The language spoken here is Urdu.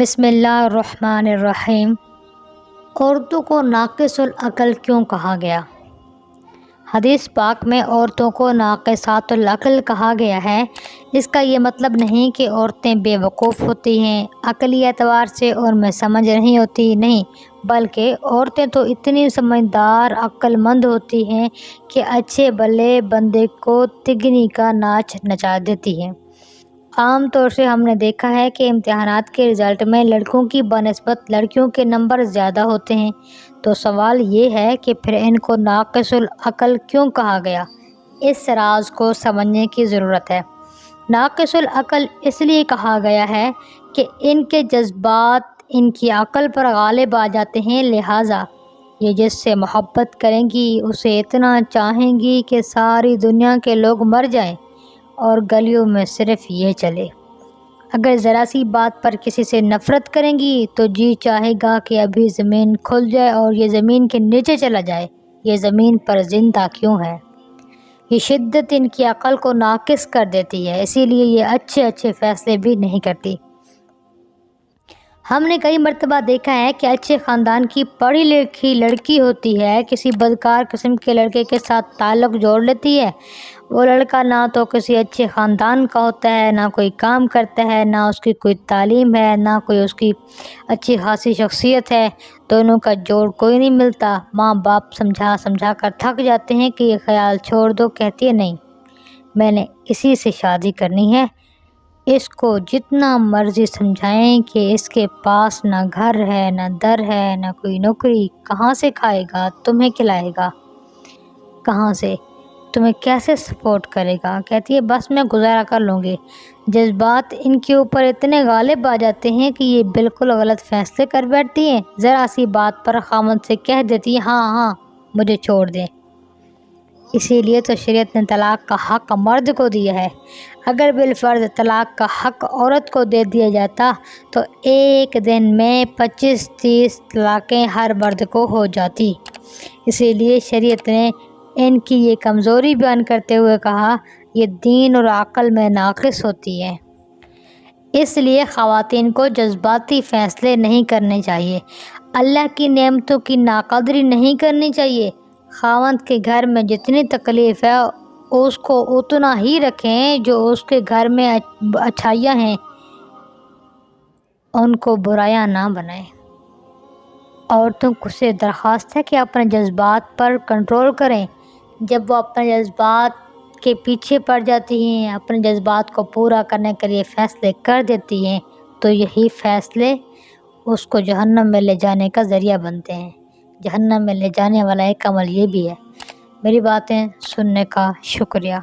بسم اللہ الرحمن الرحیم۔ عورتوں کو ناقص العقل کیوں کہا گیا؟ حدیث پاک میں عورتوں کو ناقصات العقل کہا گیا ہے۔ اس کا یہ مطلب نہیں کہ عورتیں بے وقوف ہوتی ہیں، عقلی اعتبار سے اور میں سمجھ نہیں ہوتی، نہیں، بلکہ عورتیں تو اتنی سمجھدار، عقل مند ہوتی ہیں کہ اچھے بھلے بندے کو تگنی کا ناچ نچا دیتی ہیں۔ عام طور سے ہم نے دیکھا ہے کہ امتحانات کے رزلٹ میں لڑکوں کی بنسبت لڑکیوں کے نمبر زیادہ ہوتے ہیں، تو سوال یہ ہے کہ پھر ان کو ناقص العقل کیوں کہا گیا؟ اس راز کو سمجھنے کی ضرورت ہے۔ ناقص العقل اس لیے کہا گیا ہے کہ ان کے جذبات ان کی عقل پر غالب آ جاتے ہیں، لہٰذا یہ جس سے محبت کریں گی اسے اتنا چاہیں گی کہ ساری دنیا کے لوگ مر جائیں اور گلیوں میں صرف یہ چلے۔ اگر ذرا سی بات پر کسی سے نفرت کریں گی تو جی چاہے گا کہ ابھی زمین کھل جائے اور یہ زمین کے نیچے چلا جائے، یہ زمین پر زندہ کیوں ہے؟ یہ شدت ان کی عقل کو ناقص کر دیتی ہے، اسی لیے یہ اچھے فیصلے بھی نہیں کرتی۔ ہم نے کئی مرتبہ دیکھا ہے کہ اچھے خاندان کی پڑھی لکھی لڑکی ہوتی ہے، کسی بدکار قسم کے لڑکے کے ساتھ تعلق جوڑ لیتی ہے۔ وہ لڑکا نہ تو کسی اچھے خاندان کا ہوتا ہے، نہ کوئی کام کرتا ہے، نہ اس کی کوئی تعلیم ہے، نہ کوئی اس کی اچھی خاصی شخصیت ہے، دونوں کا جوڑ کوئی نہیں ملتا۔ ماں باپ سمجھا کر تھک جاتے ہیں کہ یہ خیال چھوڑ دو، کہتی ہے نہیں، میں نے اسی سے شادی کرنی ہے۔ اس کو جتنا مرضی سمجھائیں کہ اس کے پاس نہ گھر ہے، نہ در ہے، نہ کوئی نوکری، کہاں سے کھائے گا، تمہیں کھلائے گا کہاں سے، تمہیں کیسے سپورٹ کرے گا، کہتی ہے بس میں گزارا کر لوں گی۔ جذبات ان کے اوپر اتنے غالب آ جاتے ہیں کہ یہ بالکل غلط فیصلے کر بیٹھتی ہیں۔ ذرا سی بات پر خاوند سے کہہ دیتی ہے ہاں مجھے چھوڑ دیں۔ اسی لیے تو شریعت نے طلاق کا حق مرد کو دیا ہے۔ اگر بالفرض طلاق کا حق عورت کو دے دیا جاتا تو ایک دن میں 25-30 طلاقیں ہر مرد کو ہو جاتی۔ اسی لیے شریعت نے ان کی یہ کمزوری بیان کرتے ہوئے کہا یہ دین اور عقل میں ناقص ہوتی ہے۔ اس لیے خواتین کو جذباتی فیصلے نہیں کرنے چاہیے، اللہ کی نعمتوں کی ناقدری نہیں کرنی چاہیے۔ خاوند کے گھر میں جتنی تکلیف ہے اس کو اتنا ہی رکھیں جو اس کے گھر میں اچھائیاں ہیں، ان کو برایاں نہ بنائیں۔ عورتوں سے درخواست ہے کہ اپنے جذبات پر کنٹرول کریں۔ جب وہ اپنے جذبات کے پیچھے پڑ جاتی ہیں، اپنے جذبات کو پورا کرنے کے لیے فیصلے کر دیتی ہیں تو یہی فیصلے اس کو جہنم میں لے جانے کا ذریعہ بنتے ہیں۔ جہنم میں لے جانے والا ایک عمل یہ بھی ہے۔ میری باتیں سننے کا شکریہ۔